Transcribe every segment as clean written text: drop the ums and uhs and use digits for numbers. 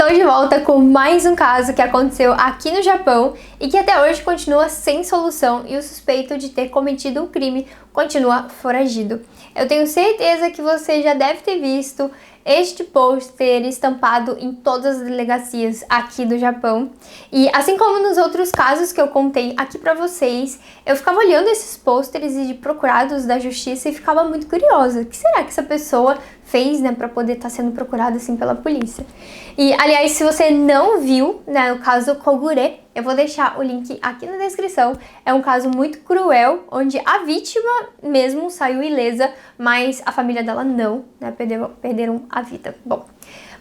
Estou de volta com mais um caso que aconteceu aqui no Japão e que até hoje continua sem solução e o suspeito de ter cometido o crime continua foragido. Eu tenho certeza que você já deve ter visto este pôster estampado em todas as delegacias aqui do Japão. E assim como nos outros casos que eu contei aqui pra vocês, eu ficava olhando esses pôsteres de procurados da justiça e ficava muito curiosa. O que será que essa pessoa fez, né, pra poder estar sendo procurada assim pela polícia? E, aliás, se você não viu, né, o caso Kogure, eu vou deixar o link aqui na descrição. É um caso muito cruel, onde a vítima mesmo saiu ilesa, mas a família dela não, né, perderam a vida. Bom,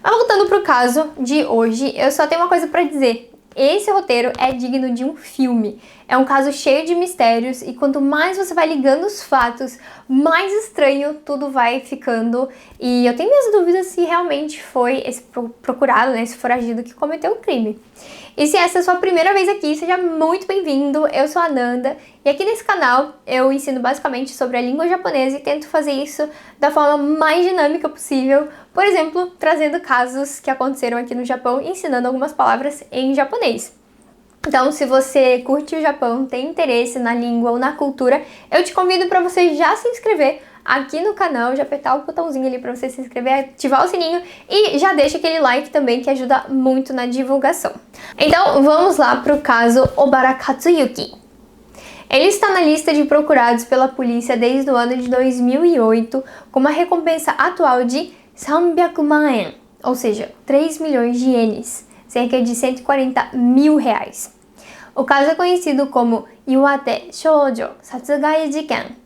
mas voltando pro caso de hoje, eu só tenho uma coisa pra dizer. Esse roteiro é digno de um filme. É um caso cheio de mistérios e quanto mais você vai ligando os fatos, mais estranho tudo vai ficando. E eu tenho minhas dúvidas se realmente foi esse procurado, né, esse foragido que cometeu o crime. E se essa é a sua primeira vez aqui, seja muito bem-vindo. Eu sou a Nanda e aqui nesse canal eu ensino basicamente sobre a língua japonesa e tento fazer isso da forma mais dinâmica possível. Por exemplo, trazendo casos que aconteceram aqui no Japão e ensinando algumas palavras em japonês. Então, se você curte o Japão, tem interesse na língua ou na cultura, eu te convido para você já se inscrever aqui no canal, já apertar o botãozinho ali para você se inscrever, ativar o sininho e já deixa aquele like também que ajuda muito na divulgação. Então, vamos lá para o caso Obara Katsuyuki. Ele está na lista de procurados pela polícia desde o ano de 2008, com uma recompensa atual de 300 man yen, ou seja, 3 milhões de ienes, cerca de 140 mil reais. O caso é conhecido como Iwate Shoujo Satsugai Jiken,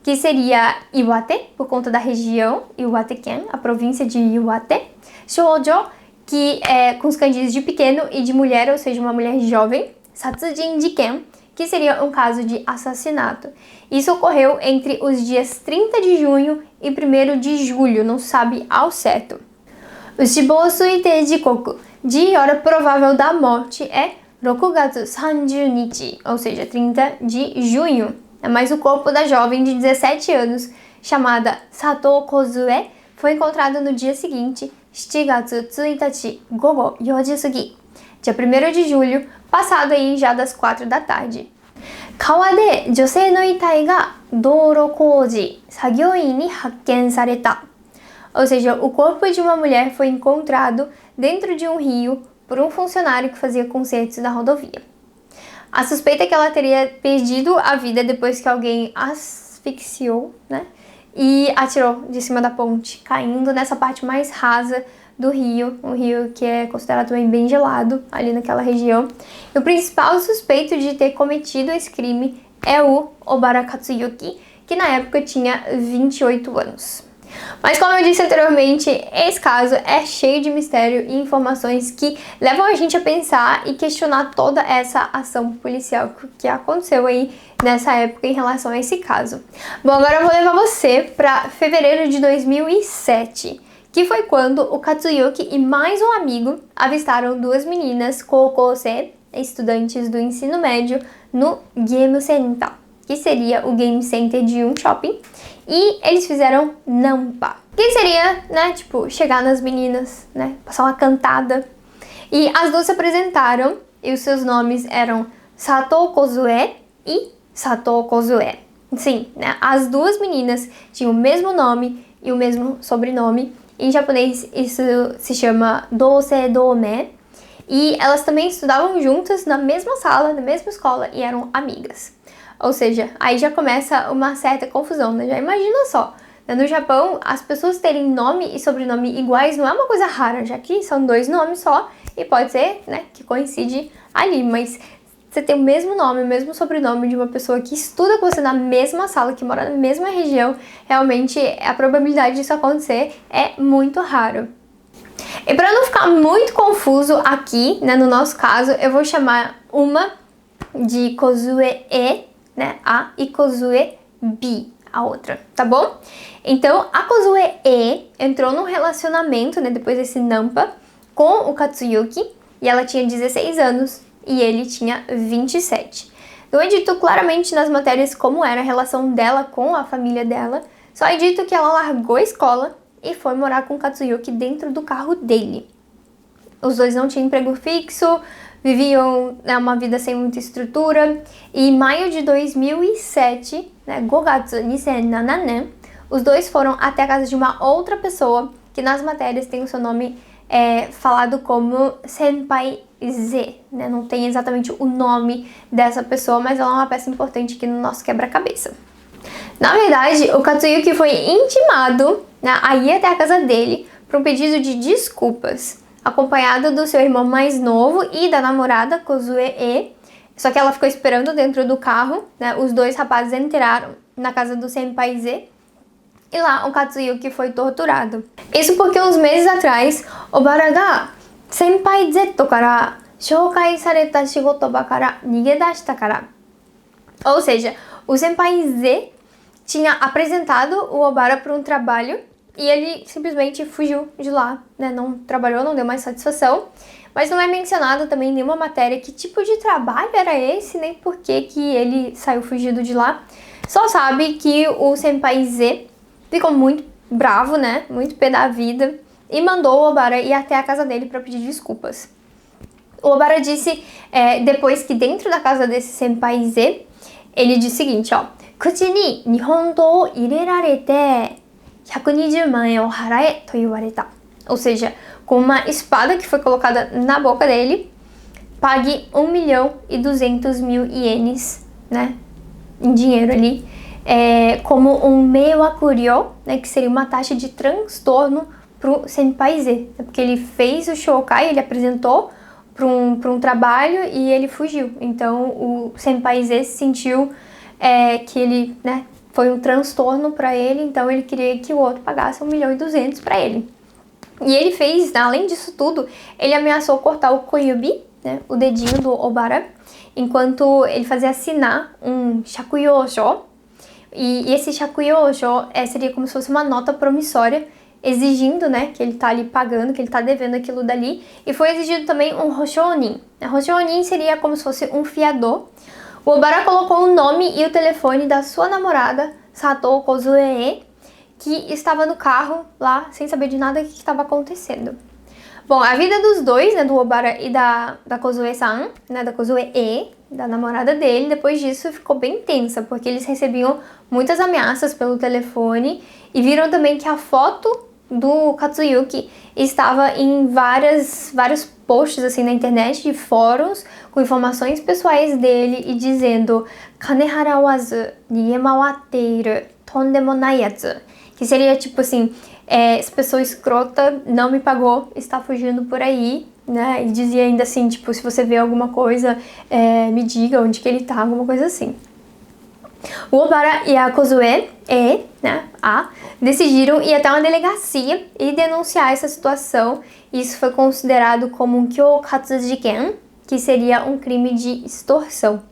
que seria Iwate, por conta da região, Iwate-ken, a província de Iwate. Shoujo, que é com os kanjis de pequeno e de mulher, ou seja, uma mulher jovem. Satsujin Jiken, que seria um caso de assassinato. Isso ocorreu entre os dias 30 de junho e 1º de julho, não sabe ao certo. O Shibou Suite Jikoku, de hora provável da morte, é Rokugatsu 30 nichi, ou seja, 30 de junho. Mas o corpo da jovem de 17 anos, chamada Sato Kozue, foi encontrado no dia seguinte, 7月1日午後4時過ぎ, dia 1º de julho, passado aí já das 4 da tarde. 川で女性の遺体が道路工事作業員に発見された. Ou seja, o corpo de uma mulher foi encontrado dentro de um rio por um funcionário que fazia consertos na rodovia. A suspeita é que ela teria perdido a vida depois que alguém asfixiou, né? E atirou de cima da ponte, caindo nessa parte mais rasa do rio, um rio que é considerado também bem gelado ali naquela região. E o principal suspeito de ter cometido esse crime é o Obara Katsuyuki, que na época tinha 28 anos. Mas como eu disse anteriormente, esse caso é cheio de mistério e informações que levam a gente a pensar e questionar toda essa ação policial que aconteceu aí nessa época em relação a esse caso. Bom, agora eu vou levar você para fevereiro de 2007, que foi quando o Katsuyuki e mais um amigo avistaram duas meninas Kokose, estudantes do ensino médio, no Game Center, que seria o game center de um shopping, e eles fizeram nampa, que seria, né, tipo, chegar nas meninas, né, passar uma cantada. E as duas se apresentaram e os seus nomes eram Sato Kozue e Sato Kozue. Sim, né, as duas meninas tinham o mesmo nome e o mesmo sobrenome. Em japonês isso se chama Dose Dome. E elas também estudavam juntas na mesma sala, na mesma escola e eram amigas. Ou seja, aí já começa uma certa confusão, né? Já imagina só, né? No Japão, as pessoas terem nome e sobrenome iguais não é uma coisa rara, já que são dois nomes só e pode ser, né, que coincide ali, mas você tem o mesmo nome, o mesmo sobrenome de uma pessoa que estuda com você na mesma sala, que mora na mesma região, realmente a probabilidade disso acontecer é muito raro. E para não ficar muito confuso aqui, né, no nosso caso, eu vou chamar uma de Kozue-e, né, A, e Kozue-B, a outra, tá bom? Então, a Kozue-e entrou num relacionamento, né, depois desse nampa, com o Katsuyuki, e ela tinha 16 anos e ele tinha 27. Não é dito claramente nas matérias como era a relação dela com a família dela, só é dito que ela largou a escola e foi morar com o Katsuyuki dentro do carro dele. Os dois não tinham emprego fixo, viviam, né, uma vida sem muita estrutura. E em maio de 2007, né, Gogatsu 2007, os dois foram até a casa de uma outra pessoa, que nas matérias tem o seu nome falado como Senpai Z, né? Não tem exatamente o nome dessa pessoa, mas ela é uma peça importante aqui no nosso quebra-cabeça. Na verdade, o Katsuyuki foi intimado, né, a ir até a casa dele para um pedido de desculpas, acompanhado do seu irmão mais novo e da namorada, Kozue-e. Só que ela ficou esperando dentro do carro, né? Os dois rapazes entraram na casa do Senpai Z e lá o Katsuyuki foi torturado. Isso porque uns meses atrás, Obara ga Senpai Z kara shoukai sareta shigotoba kara nigedashita kara. Ou seja, o Senpai Z tinha apresentado o Obara para um trabalho e ele simplesmente fugiu de lá, né? Não trabalhou, não deu mais satisfação. Mas não é mencionado também em nenhuma matéria que tipo de trabalho era esse, nem por que ele saiu fugido de lá. Só sabe que o Senpai Z ficou muito bravo, né? Muito pé da vida e mandou o Obara ir até a casa dele para pedir desculpas. O Obara disse, depois que dentro da casa desse Senpai Z, ele disse o seguinte, ó: Kuchi ni nihonto o irerarete 120 man yen o harae to iwareta. Ou seja, com uma espada que foi colocada na boca dele, pague 1.200.000 ienes, né? Em dinheiro ali. Como um meiwakuryo, né, que seria uma taxa de transtorno pro Senpai Z, porque ele fez o Shokai, ele apresentou para um trabalho e ele fugiu. Então o Senpai Z sentiu que ele, né, foi um transtorno para ele, então ele queria que o outro pagasse 1.200.000 para ele. E ele fez, além disso tudo, ele ameaçou cortar o koyubi, né, o dedinho do Obara, enquanto ele fazia assinar um shakuyosho. E esse shakuyosho seria como se fosse uma nota promissória, exigindo, né, que ele tá ali pagando, que ele tá devendo aquilo dali. E foi exigido também um hoshonin. Hoshonin seria como se fosse um fiador. O Obara colocou o nome e o telefone da sua namorada, Sato Kozue, que estava no carro lá, sem saber de nada que estava acontecendo. Bom, a vida dos dois, né, do Obara e da Kozue-san, né, da Kozue-e, da namorada dele, depois disso ficou bem tensa, porque eles recebiam muitas ameaças pelo telefone e viram também que a foto do Katsuyuki estava em vários posts assim na internet, de fóruns, com informações pessoais dele e dizendo Kanehara wazu niemawatteiru tondemo nai yatsu, que seria tipo assim, essa pessoa escrota não me pagou, está fugindo por aí, né? E dizia ainda assim, tipo, se você vê alguma coisa, me diga onde que ele tá, alguma coisa assim. O Obara e a Kozue, né, decidiram ir até uma delegacia e denunciar essa situação. Isso foi considerado como um kyokatsu jiken, que seria um crime de extorsão.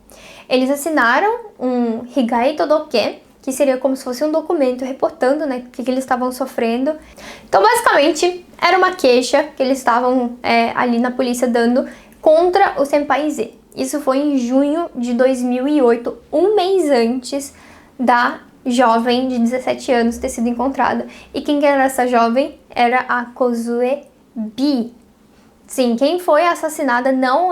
Eles assinaram um higai todoke, que seria como se fosse um documento reportando, né, o que eles estavam sofrendo. Então, basicamente, era uma queixa que eles estavam ali na polícia dando contra o Senpai Z. Isso foi em junho de 2008, um mês antes da jovem de 17 anos ter sido encontrada. E quem era essa jovem? Era a Kozue B. Sim, quem foi assassinada não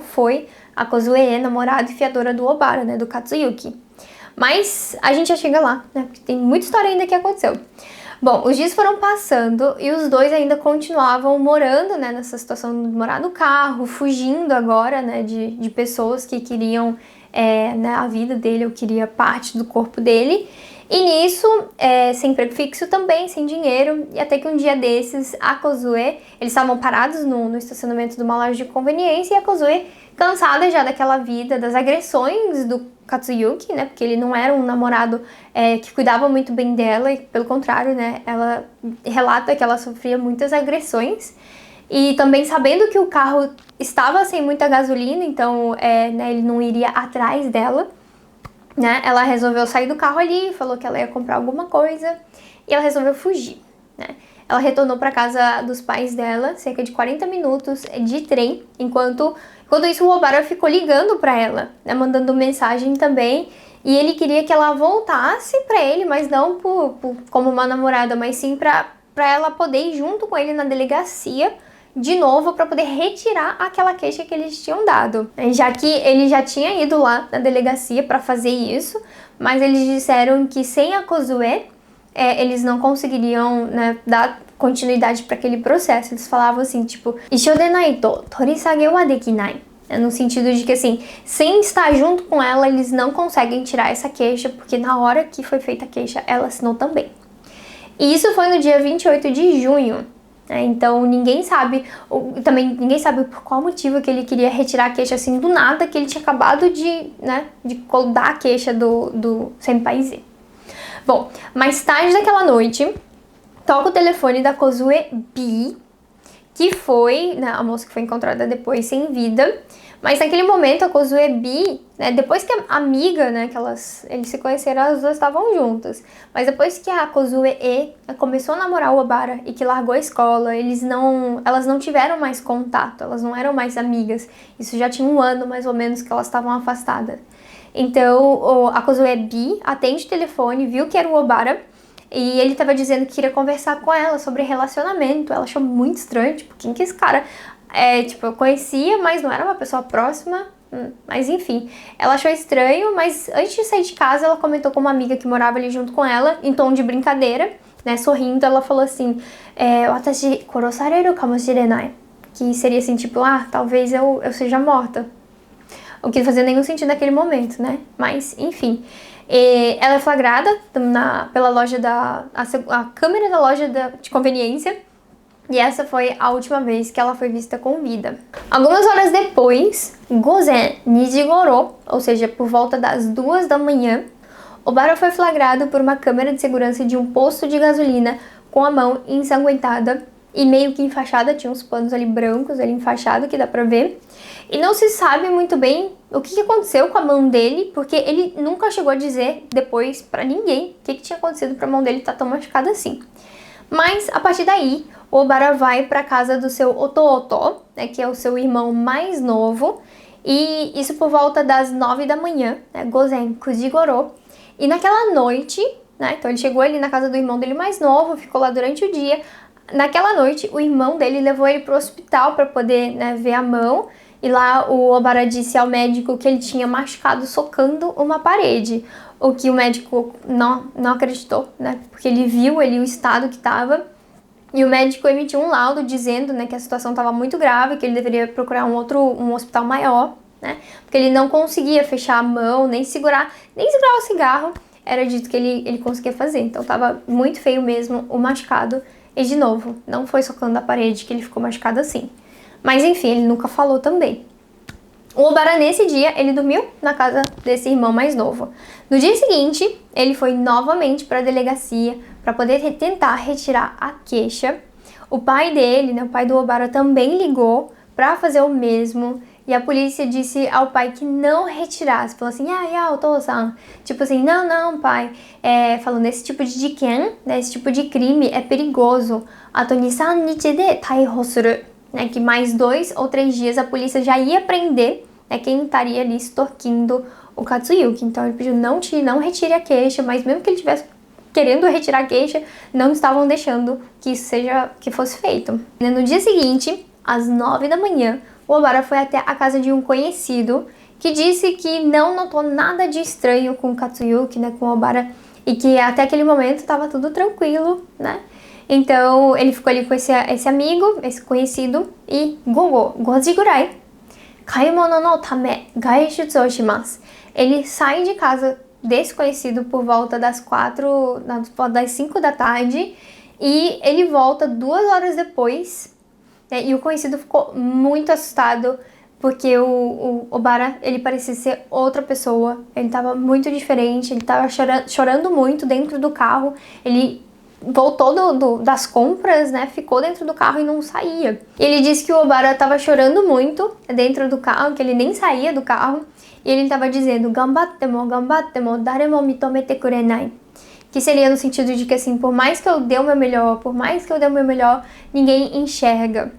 foi a Kozue, namorada e fiadora do Obara, né, do Katsuyuki. Mas a gente já chega lá, né, porque tem muita história ainda que aconteceu. Bom, os dias foram passando e os dois ainda continuavam morando, né, nessa situação de morar no carro, fugindo agora, né, de pessoas que queriam né, a vida dele, ou queria parte do corpo dele. E nisso, sem emprego fixo também, sem dinheiro, e até que um dia desses, a Kozue, eles estavam parados no estacionamento de uma loja de conveniência, e a Kozue, cansada já daquela vida, das agressões do Katsuyuki, né, porque ele não era um namorado que cuidava muito bem dela, e pelo contrário, né, ela relata que ela sofria muitas agressões, e também sabendo que o carro estava sem muita gasolina, então né, ele não iria atrás dela, né, ela resolveu sair do carro ali, falou que ela ia comprar alguma coisa, e ela resolveu fugir, né. Ela retornou para casa dos pais dela, cerca de 40 minutos de trem, enquanto isso o Obara ficou ligando para ela, né, mandando mensagem também, e ele queria que ela voltasse para ele, mas não como uma namorada, mas sim para ela poder ir junto com ele na delegacia de novo para poder retirar aquela queixa que eles tinham dado, já que ele já tinha ido lá na delegacia para fazer isso, mas eles disseram que sem a Kozue eles não conseguiriam, né, dar continuidade para aquele processo. Eles falavam assim, tipo, "Issho de naito torisage wa dekinai", no sentido de que, assim, sem estar junto com ela, eles não conseguem tirar essa queixa, porque na hora que foi feita a queixa, ela assinou também. E isso foi no dia 28 de junho, né? Então ninguém sabe, também ninguém sabe por qual motivo que ele queria retirar a queixa assim do nada, que ele tinha acabado de, né, de dar a queixa do Senpai Z. Bom, mais tarde daquela noite, toca o telefone da Kozue B, que foi, né, a moça que foi encontrada depois sem vida. Mas naquele momento a Kozue B, né, depois que a amiga, né, que eles se conheceram, as duas estavam juntas. Mas depois que a Kozue E começou a namorar o Obara e que largou a escola, elas não tiveram mais contato, elas não eram mais amigas. Isso já tinha 1 ano mais ou menos que elas estavam afastadas. Então a Kozue B atende o telefone, viu que era o Obara, e ele tava dizendo que queria conversar com ela sobre relacionamento. Ela achou muito estranho, tipo, quem que é esse cara? Tipo, eu conhecia, mas não era uma pessoa próxima. Mas enfim, ela achou estranho, mas antes de sair de casa, ela comentou com uma amiga que morava ali junto com ela, em tom de brincadeira, né, sorrindo, ela falou assim, "Watashi korosareru kamoshirenai", que seria assim, tipo, talvez eu seja morta. O que não fazia nenhum sentido naquele momento, né? Mas, enfim. Ela é flagrada pela loja a câmera da loja de conveniência. E essa foi a última vez que ela foi vista com vida. Algumas horas depois, Gozen Nijigoro, ou seja, por volta das 2 da manhã, Obara foi flagrado por uma câmera de segurança de um posto de gasolina com a mão ensanguentada e meio que enfaixada, tinha uns panos ali brancos ali enfaixado que dá pra ver. E não se sabe muito bem o que aconteceu com a mão dele, porque ele nunca chegou a dizer depois pra ninguém o que tinha acontecido pra mão dele estar tão machucada assim. Mas, a partir daí, o Obara vai para casa do seu Otooto, né, que é o seu irmão mais novo, e isso por volta das 9 da manhã, né, Gozen Kujigoro. E naquela noite, né, então ele chegou ali na casa do irmão dele mais novo, ficou lá durante o dia. Naquela noite, o irmão dele levou ele pro hospital para poder, né, ver a mão, e lá o Obara disse ao médico que ele tinha machucado socando uma parede. O que o médico não acreditou, né? Porque ele viu ali o estado que estava. E o médico emitiu um laudo dizendo, né, que a situação estava muito grave, que ele deveria procurar um hospital maior, né? Porque ele não conseguia fechar a mão, nem segurar o cigarro. Era dito que ele conseguia fazer. Então estava muito feio mesmo o machucado. E de novo, não foi socando a parede que ele ficou machucado assim. Mas enfim, ele nunca falou também. O Obara, nesse dia, ele dormiu na casa desse irmão mais novo. No dia seguinte, ele foi novamente para a delegacia para poder tentar retirar a queixa. O pai dele, né, o pai do Obara, também ligou para fazer o mesmo. E a polícia disse ao pai que não retirasse. Falou assim, Otou-san. Tipo assim, não, pai. Falando, esse tipo de jiken, né, esse tipo de crime é perigoso. Ato 2-3 nichi de taiho suru. Né, que mais 2 ou 3 dias a polícia já ia prender, né, quem estaria ali extorquindo o Katsuyuki. Então ele pediu não retire a queixa, mas mesmo que ele estivesse querendo retirar a queixa, não estavam deixando que fosse feito. No dia seguinte, às 9 da manhã, o Obara foi até a casa de um conhecido que disse que não notou nada de estranho com o Katsuyuki, né, com o Obara, e que até aquele momento estava tudo tranquilo, né? Então, ele ficou ali com esse amigo, esse conhecido, e Goji gurai, kaimono no tame gaishutsu o shimasu. Ele sai de casa desse conhecido por volta das 5 da tarde, e ele volta 2 horas depois, né, e o conhecido ficou muito assustado, porque o Obara, ele parecia ser outra pessoa, ele estava muito diferente, ele estava chorando muito dentro do carro, ele voltou das compras, né, ficou dentro do carro e não saía. Ele disse que o Obara estava chorando muito dentro do carro, que ele nem saía do carro, e ele estava dizendo gambattemo, daremo mitomete kurenai, que seria no sentido de que assim, por mais que eu dê o meu melhor, ninguém enxerga.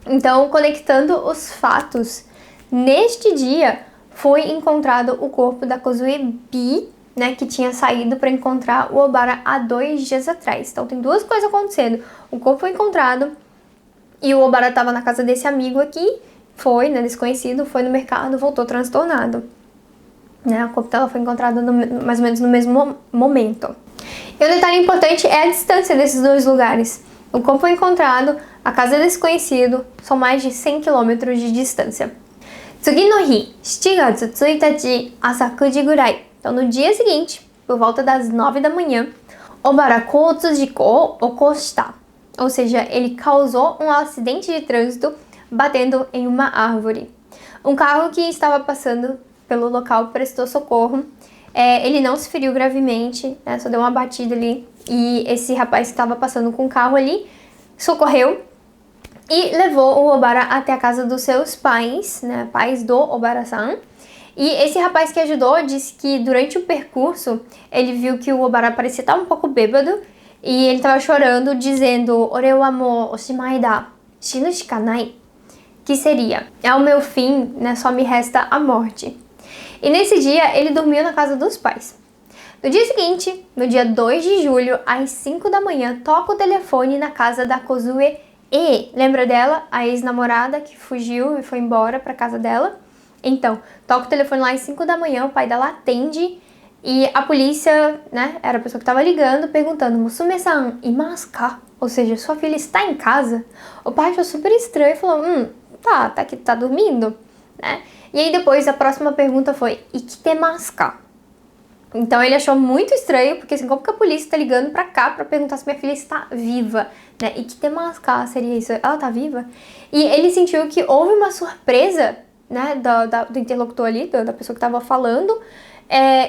Então, conectando os fatos, neste dia foi encontrado o corpo da Kozue B, né, que tinha saído para encontrar o Obara há 2 dias atrás. Então tem 2 coisas acontecendo. O corpo foi encontrado E o Obara estava na casa desse amigo aqui, foi, né, desconhecido, foi no mercado, voltou transtornado. Né, o corpo dela foi encontrado mais ou menos no mesmo momento. E um detalhe importante é a distância desses dois lugares. O corpo foi encontrado, a casa é desconhecido, são mais de 100 km de distância. Tsugi no hi, 7月1日朝9時ぐらい. Então no dia seguinte, por volta das 9 da manhã, Obara koutsu jikou o okoshita. Ou seja, ele causou um acidente de trânsito batendo em uma árvore. Um carro que estava passando pelo local prestou socorro. Ele não se feriu gravemente, né, só deu uma batida ali. E esse rapaz que estava passando com o carro ali socorreu e levou o Obara até a casa dos seus pais, né, pais do Obara-san. E esse rapaz que ajudou disse que durante o percurso ele viu que o Obara parecia estar um pouco bêbado e ele estava chorando, dizendo "Ore wa mou oshimai da, shinu shikanai", que seria "é o meu fim, né, só me resta a morte". E nesse dia ele dormiu na casa dos pais. No dia seguinte, no dia 2 de julho, às 5 da manhã, toca o telefone na casa da Kozue E. Lembra dela? A ex-namorada que fugiu e foi embora para casa dela? Então, toca o telefone lá às 5 da manhã, o pai dela atende e a polícia, né, era a pessoa que estava ligando, perguntando "Musume-san imasu ka?", ou seja, sua filha está em casa? O pai achou super estranho e falou, tá aqui, tá dormindo, né? E aí depois a próxima pergunta foi "Ikitemasu ka?". Então ele achou muito estranho, porque assim, como que a polícia tá ligando pra cá pra perguntar se minha filha está viva, né? Ikitemasu ka seria isso, ela tá viva? E ele sentiu que houve uma surpresa, né, do interlocutor ali, da pessoa que tava falando,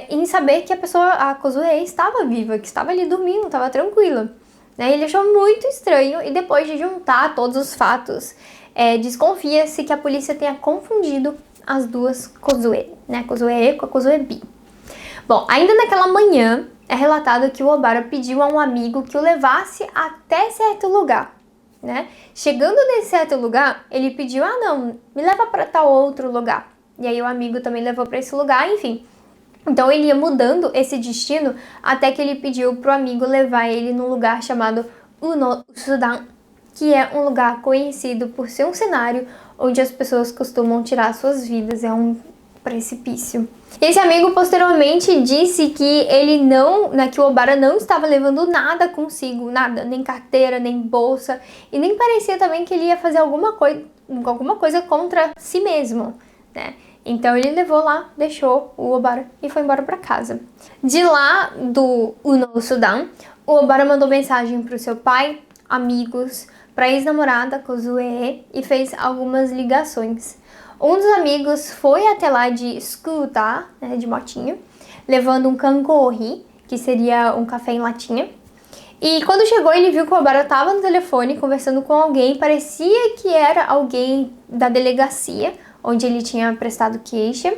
em saber que a Kozue estava viva, que estava ali dormindo, estava tranquila. Né? Ele achou muito estranho e depois de juntar todos os fatos, desconfia-se que a polícia tenha confundido as duas Kozue, né? Kozue E com a Kozue B. Bom, ainda naquela manhã, é relatado que o Obara pediu a um amigo que o levasse até certo lugar, né? Chegando nesse certo lugar, ele pediu, não, me leva para tal outro lugar. E aí o amigo também levou para esse lugar, enfim. Então ele ia mudando esse destino até que ele pediu pro amigo levar ele num lugar chamado Uno Sudan, que é um lugar conhecido por ser um cenário onde as pessoas costumam tirar suas vidas, é um precipício. Esse amigo posteriormente disse que ele não, né, que o Obara não estava levando nada consigo, nada, nem carteira, nem bolsa, e nem parecia também que ele ia fazer alguma coisa contra si mesmo, né? Então ele levou lá, deixou o Obara e foi embora para casa. De lá do Uno Sudan, o Obara mandou mensagem para o seu pai, amigos, para a ex-namorada Kozue e fez algumas ligações. Um dos amigos foi até lá de scooter, né, de motinho, levando um kangohi, que seria um café em latinha. E quando chegou, ele viu que o Obara estava no telefone conversando com alguém, parecia que era alguém da delegacia, onde ele tinha prestado queixa.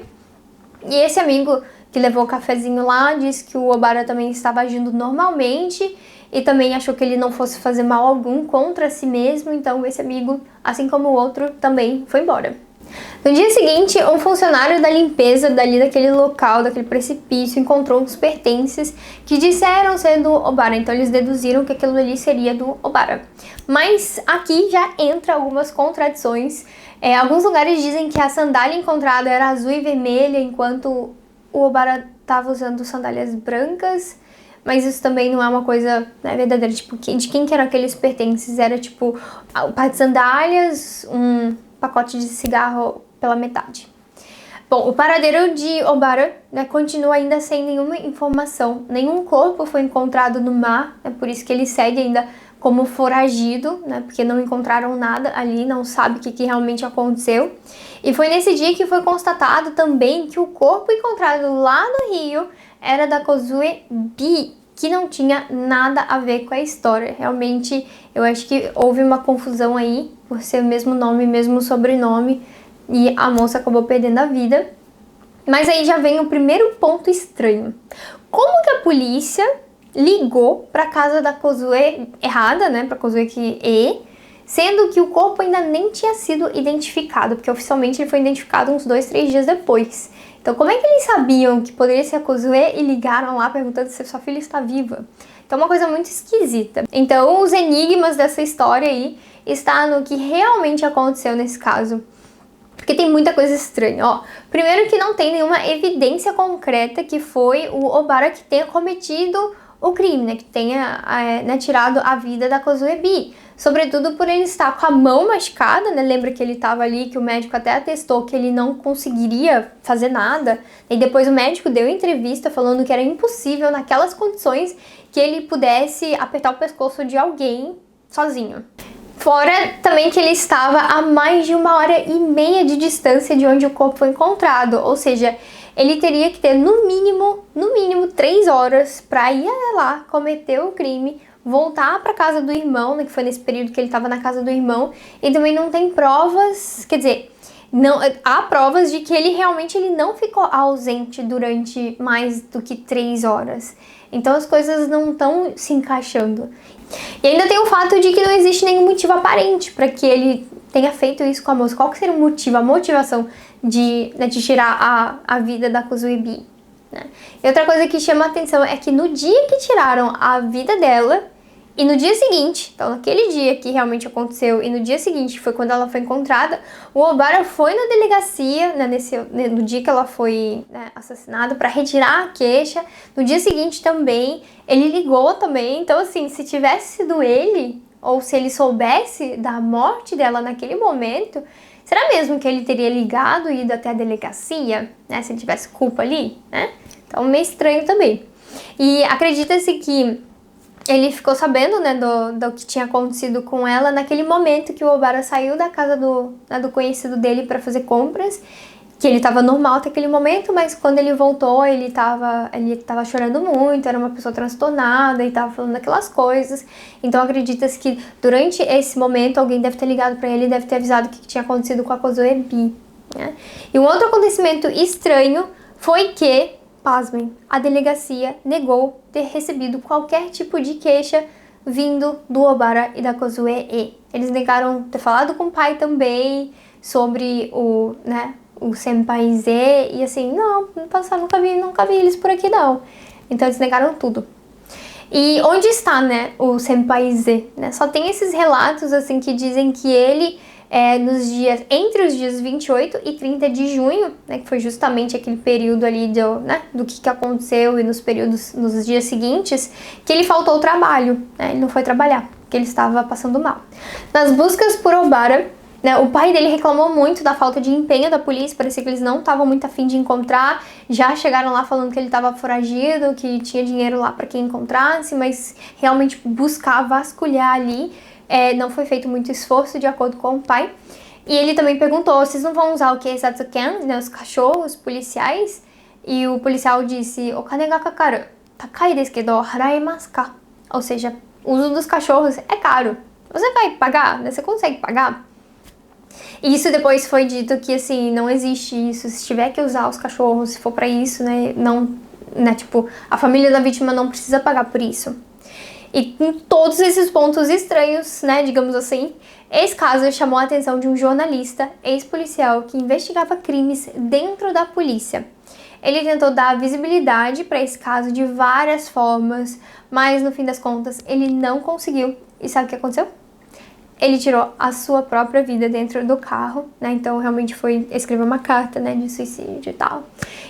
E esse amigo que levou o cafezinho lá disse que o Obara também estava agindo normalmente e também achou que ele não fosse fazer mal algum contra si mesmo, então esse amigo, assim como o outro, também foi embora. No dia seguinte, um funcionário da limpeza dali daquele local, daquele precipício, encontrou uns pertences que disseram ser do Obara, então eles deduziram que aquilo ali seria do Obara. Mas aqui já entra algumas contradições. Alguns lugares dizem que a sandália encontrada era azul e vermelha, enquanto o Obara estava usando sandálias brancas, mas isso também não é uma coisa, né, verdadeira, tipo, de quem que eram aqueles pertences? Era tipo um par de sandálias, um pacote de cigarro pela metade. Bom, o paradeiro de Obara, né, continua ainda sem nenhuma informação. Nenhum corpo foi encontrado no mar, né, por isso que ele segue ainda como foragido, né, porque não encontraram nada ali, não sabe o que realmente aconteceu. E foi nesse dia que foi constatado também que o corpo encontrado lá no Rio era da Kozue B, que não tinha nada a ver com a história. Realmente, eu acho que houve uma confusão aí, por ser o mesmo nome, mesmo sobrenome, e a moça acabou perdendo a vida. Mas aí já vem o primeiro ponto estranho. Como que a polícia ligou para casa da Kozue errada, né, para Kozue E, sendo que o corpo ainda nem tinha sido identificado, porque oficialmente ele foi identificado uns 2, 3 dias depois. Então, como é que eles sabiam que poderia ser a Kozue e ligaram lá perguntando se sua filha está viva? Então, é uma coisa muito esquisita. Então, os enigmas dessa história aí está no que realmente aconteceu nesse caso. Porque tem muita coisa estranha, ó. Primeiro que não tem nenhuma evidência concreta que foi o Obara que tenha cometido o crime, né? Que tenha tirado a vida da Kozuebi. Sobretudo por ele estar com a mão machucada, né? Lembra que ele estava ali, que o médico até atestou que ele não conseguiria fazer nada. E depois o médico deu entrevista falando que era impossível, naquelas condições, que ele pudesse apertar o pescoço de alguém sozinho. Fora também que ele estava a mais de 1h30 de distância de onde o corpo foi encontrado. Ou seja, ele teria que ter no mínimo 3 horas para ir lá, cometer o crime, voltar para casa do irmão, né, que foi nesse período que ele estava na casa do irmão, e também não tem provas, quer dizer, não, há provas de que ele realmente não ficou ausente durante mais do que 3 horas. Então as coisas não estão se encaixando. E ainda tem o fato de que não existe nenhum motivo aparente para que ele tenha feito isso com a moça. Qual que seria o motivo, a motivação de tirar a vida da Kozuebi? Né? E outra coisa que chama a atenção é que no dia que tiraram a vida dela, e no dia seguinte, então naquele dia que realmente aconteceu, e no dia seguinte foi quando ela foi encontrada, o Obara foi na delegacia, né, no dia que ela foi, né, assassinada, para retirar a queixa. No dia seguinte também, ele ligou também. Então assim, se tivesse sido ele, ou se ele soubesse da morte dela naquele momento, será mesmo que ele teria ligado e ido até a delegacia, né, se ele tivesse culpa ali, né? Então meio estranho também. E acredita-se que ele ficou sabendo, né, do que tinha acontecido com ela naquele momento que o Obara saiu da casa do conhecido dele para fazer compras, que ele estava normal até aquele momento, mas quando ele voltou, ele tava chorando muito, era uma pessoa transtornada e tava falando aquelas coisas. Então acredita-se que durante esse momento alguém deve ter ligado para ele e deve ter avisado o que tinha acontecido com a Kozuebi, né? E um outro acontecimento estranho foi que, pasmem, a delegacia negou ter recebido qualquer tipo de queixa vindo do Obara e da Kozue-e. Eles negaram ter falado com o pai também sobre o Senpai Z, e assim, não, no passado nunca vi eles por aqui não. Então eles negaram tudo. E onde está, né, o Senpai Z, né? Só tem esses relatos assim que dizem que ele entre os dias 28 e 30 de junho, né, que foi justamente aquele período ali do que aconteceu, e nos dias seguintes, que ele faltou ao trabalho, né, ele não foi trabalhar, porque ele estava passando mal. Nas buscas por Obara, né, o pai dele reclamou muito da falta de empenho da polícia, parecia que eles não estavam muito afim de encontrar, já chegaram lá falando que ele estava foragido, que tinha dinheiro lá para quem encontrasse, mas realmente buscar vasculhar ali, não foi feito muito esforço de acordo com o pai. E ele também perguntou, vocês não vão usar o que? Satsuken, né, os cachorros policiais? E o policial disse, okane ga kakaru, takai desu kedo haraemasu ka? Ou seja, o uso dos cachorros é caro. Você vai pagar, né? Você consegue pagar? E isso depois foi dito que, assim, não existe isso. Se tiver que usar os cachorros, se for pra isso, né, não, né, tipo, a família da vítima não precisa pagar por isso. E com todos esses pontos estranhos, né, digamos assim, esse caso chamou a atenção de um jornalista ex-policial que investigava crimes dentro da polícia. Ele tentou dar visibilidade para esse caso de várias formas, mas no fim das contas ele não conseguiu. E sabe o que aconteceu? Ele tirou a sua própria vida dentro do carro, né? Então realmente escreveu uma carta, né, de suicídio e tal.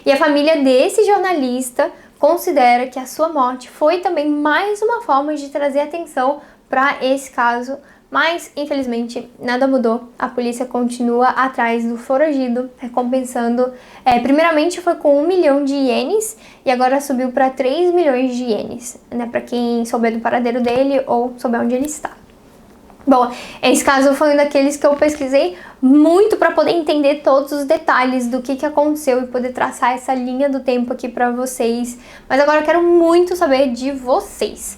E a família desse jornalista considera que a sua morte foi também mais uma forma de trazer atenção para esse caso, mas infelizmente nada mudou. A polícia continua atrás do foragido, recompensando. Primeiramente foi com 1 milhão de ienes e agora subiu para 3 milhões de ienes, né? Para quem souber do paradeiro dele ou souber onde ele está. Bom, esse caso foi um daqueles que eu pesquisei muito para poder entender todos os detalhes do que aconteceu e poder traçar essa linha do tempo aqui para vocês. Mas agora eu quero muito saber de vocês.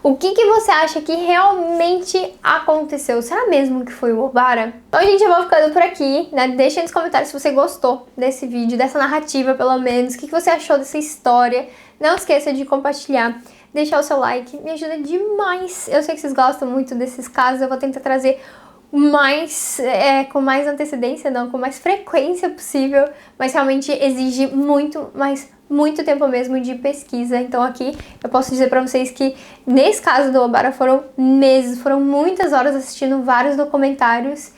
O que você acha que realmente aconteceu? Será mesmo que foi o Obara? Então, gente, eu vou ficando por aqui, né? Deixa nos comentários se você gostou desse vídeo, dessa narrativa, pelo menos. O que você achou dessa história? Não esqueça de compartilhar, deixar o seu like, me ajuda demais. Eu sei que vocês gostam muito desses casos, eu vou tentar trazer mais, com mais antecedência, não, com mais frequência possível, mas realmente exige muito, mas muito tempo mesmo de pesquisa. Então aqui eu posso dizer pra vocês que nesse caso do Obara foram meses, foram muitas horas assistindo vários documentários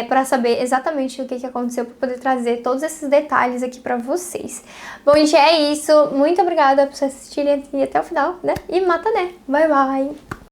para saber exatamente o que aconteceu, para poder trazer todos esses detalhes aqui pra vocês. Bom, gente, é isso. Muito obrigada por vocês assistirem aqui até o final, né? E mata, né? Bye, bye!